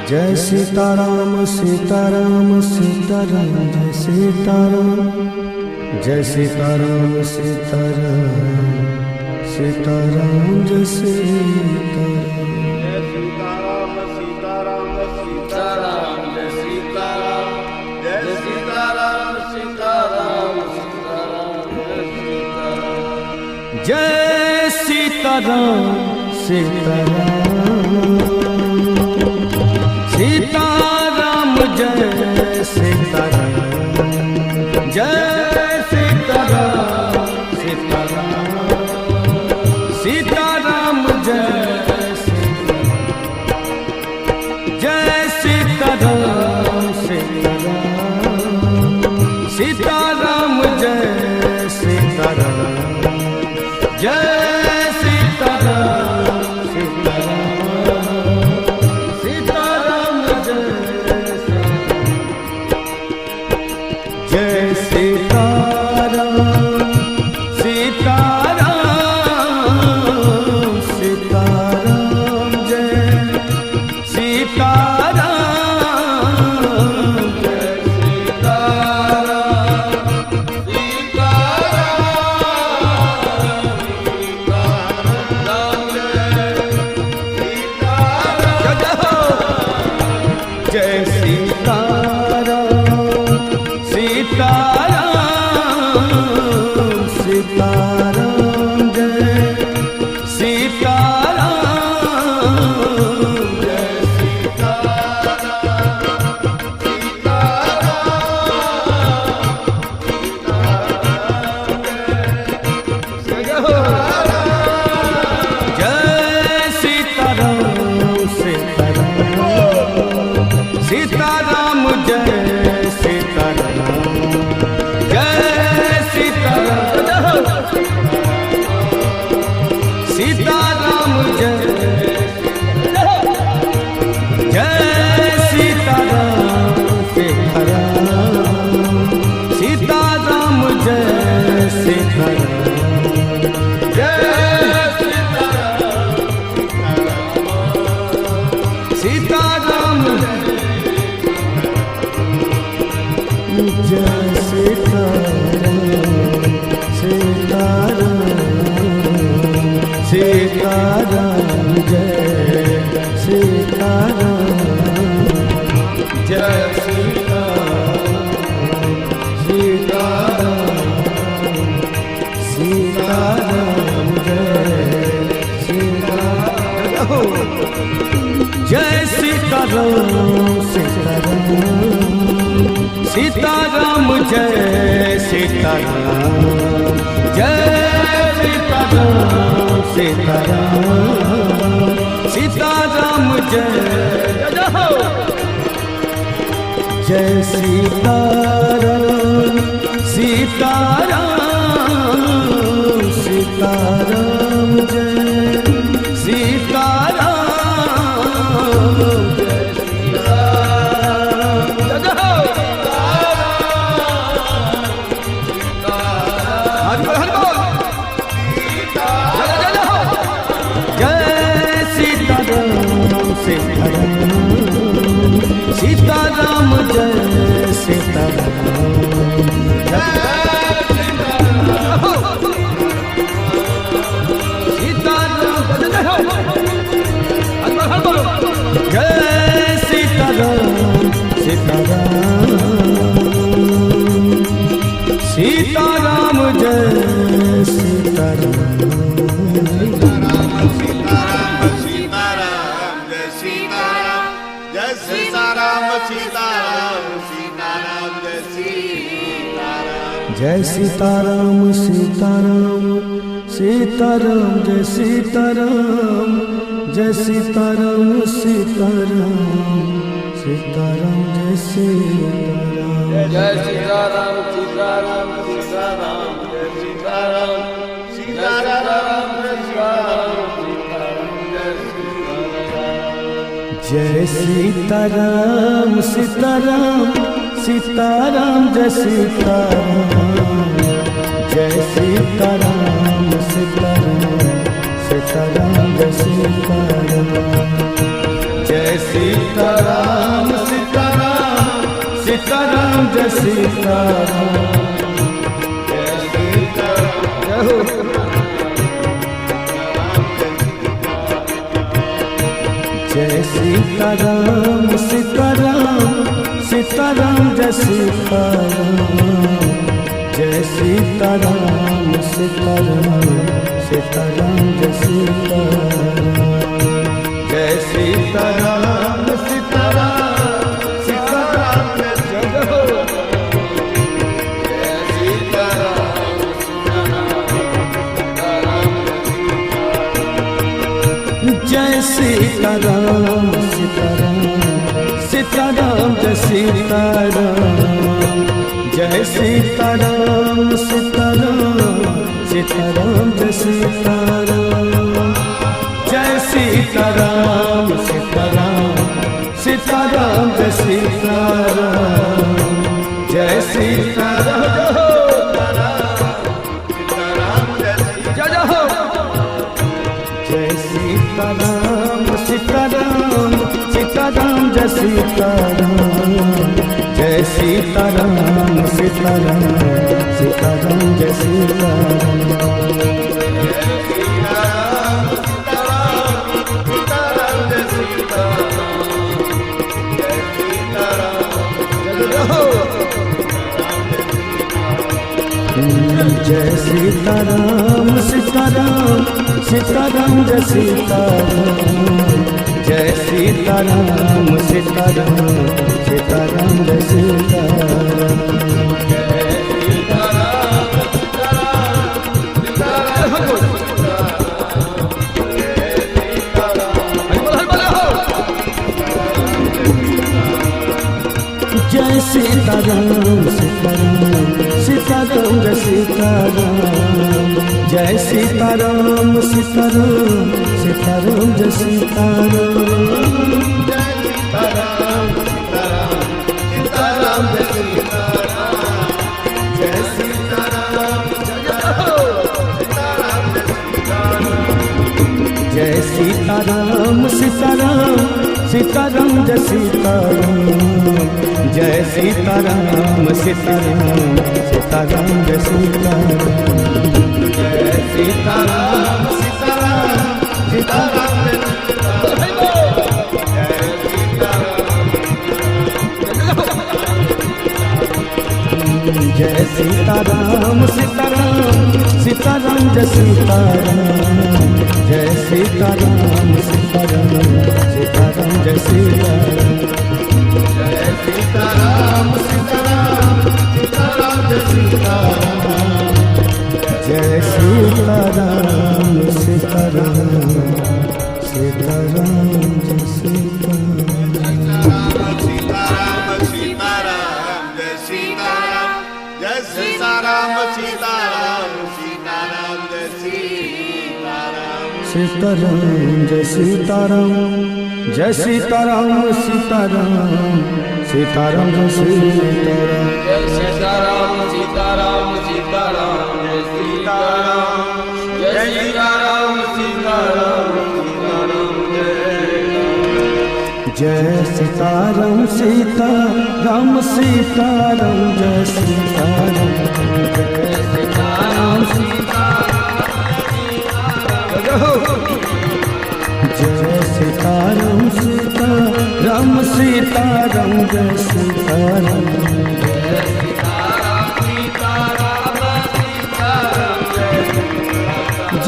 जय सीताराम सीताराम सीताराम जय सीताराम जय सीताराम सीताराम सीताराम जय सीताराम सीताराम सीताराम जय सीताराम जय सीताराम सीताराम सीताराम जय सीताराम सीताराम सीताराम जय सीताराम जय सीताराम सीताराम सीताराम जय सीताराम सीताराम जय सीताराम जय सीताराम सीताराम जय सीताराम सीताराम सीताराम जय सीताराम जय सीताराम सीताराम जय सीताराम जय सीताराम जय सीताराम जय सीताराम सीताराम जय जय सीताराम सीताराम सीताराम जय सीताराम जय सीताराम जय सीताराम सीताराम जय सीताराम जय सीताराम जय सीताराम सीताराम जय सीताराम जय सीताराम सीताराम सीताराम जय जय सीताराम सीताराम सीताराम जय सीताराम सीताराम जय सीताराम सीताराम जय जय सीताराम सीताराम सीताराम जय सीताराम जय सीताराम सीताराम सीताराम जय सीताराम जय सीताराम सीताराम सीताराम जय सीताराम सीताराम जय सीताराम सीताराम सीताराम जय सीताराम जय सीताराम सीताराम सीताराम जय सीताराम जय सीताराम सीताराम। जय सीताराम सीताराम सीताराम जय सीताराम। जय सीताराम सीताराम सीताराम जय सीताराम। जय सीताराम सीताराम सीताराम जय जय सीताराम सीताराम सीताराम जय सीताराम। जय सीताराम सीताराम सीताराम जय सीताराम। जय सीताराम सीताराम सीताराम जय सीताराम। जय सीताराम जय सीताराम सीताराम सीताराम जय सीताराम। जय सीताराम सीताराम सीताराम जय सीताराम। जय सीताराम सीताराम सीताराम जय सीताराम। जय सीताराम सीताराम सीताराम जय सीताराम। जय सीताराम सीताराम सीताराम जय सीताराम। जय सीताराम सीताराम सीताराम जय सीताराम। जय सीताराम जय सीताराम सीताराम सीताराम जय सीताराम। जय सीताराम सीताराम सीताराम जय सीताराम। जय सीताराम सीताराम सीताराम जय सीताराम सीताराम सीताराम जय सीताराम। जय सीताराम सीताराम सीताराम जय सीताराम। जय सीताराम सीताराम सीताराम जय सीताराम। जय सीताराम सीताराम सीताराम जय सीताराम। सीताराम जय सीताराम जय सीताराम सीताराम सीताराम जय सीताराम। जय सीताराम सीताराम सीताराम जय सीताराम। जय सीताराम सीताराम जय सीताराम सीताराम सीताराम जय सीताराम। जय सीताराम जय सीताराम सीताराम सीताराम जय सीताराम।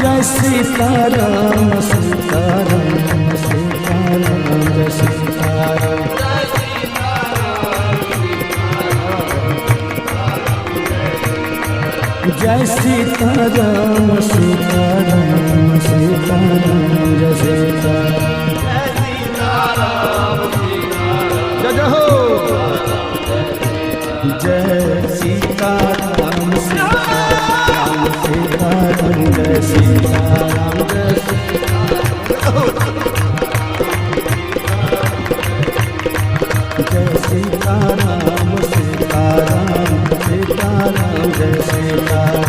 जय सीताराम सीताराम सीताराम जय सीताराम। जय सीताराम सीताराम सीताराम जय सीताराम। जय हो जय सीताराम सीताराम सीताराम जय सीताराम। जय सीताराम सीताराम सीताराम जय सीताराम।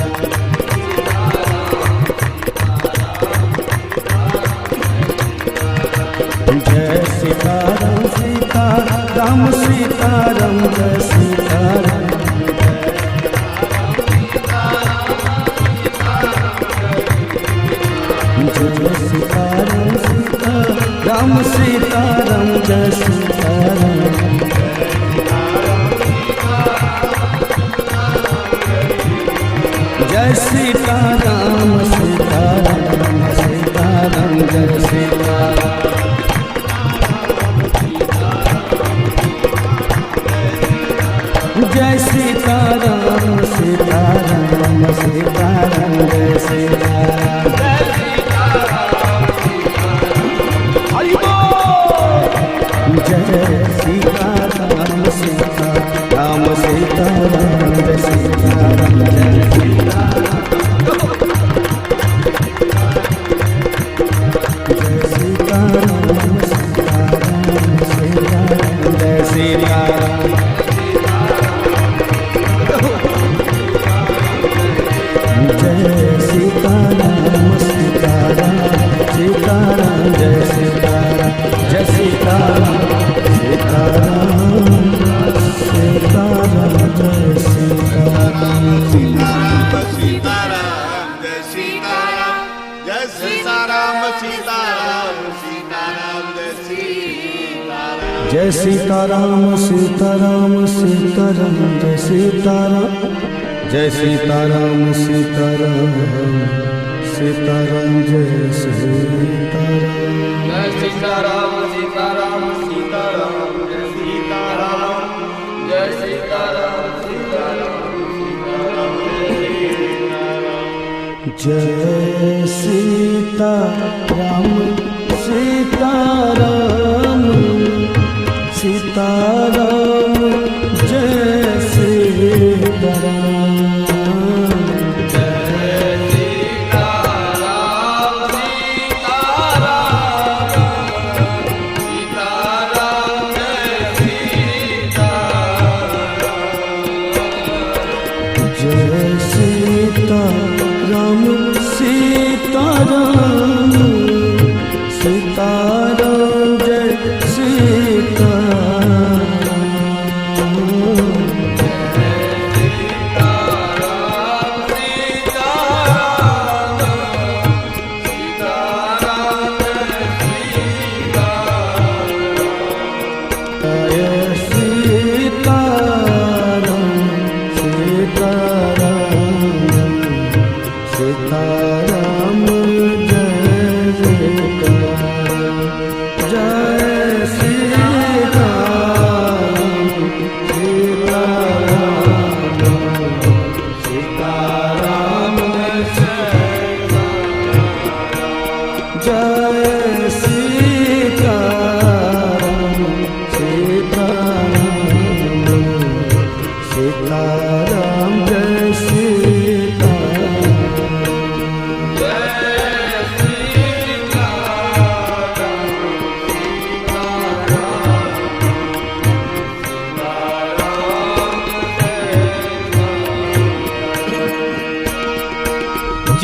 जय सीताराम सीताराम सीताराम जय सीताराम। जय सीताराम सीताराम सीताराम जय सीताराम जय सीताराम सीताराम सीताराम जय सीताराम जय सीताराम सीताराम सीताराम जय सीताराम जय सीताराम सीताराम सीताराम जय सीताराम जय सीताराम सीताराम सीताराम जय सीताराम जय सीताराम सीताराम सीताराम जय सीताराम जय सीताराम सीताराम सीताराम जय सीताराम जय सीताराम सीताराम सीताराम जय सीताराम जय सीताराम सीताराम सीताराम जय सीताराम जय सीताराम सीताराम सीताराम जय सीताराम सीताराम सीताराम जय सीताराम जय सीताराम सीताराम सीताराम जय सीताराम जय सीताराम सीताराम सीताराम जय सीताराम जय सीताराम सीताराम सीताराम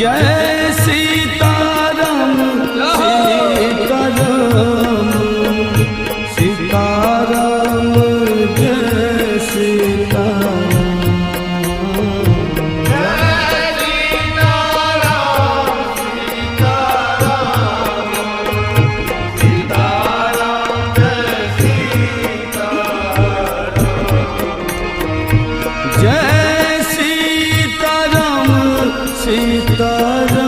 जय सीताराम सीताराम सीताराम जय सीताराम सीताराम जय सीताराम सीताराम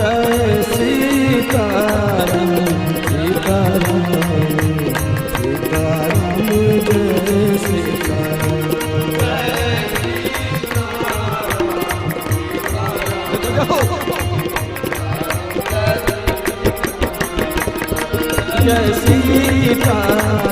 जय सीताराम सीताराम सीताराम जय सीताराम जय सीताराम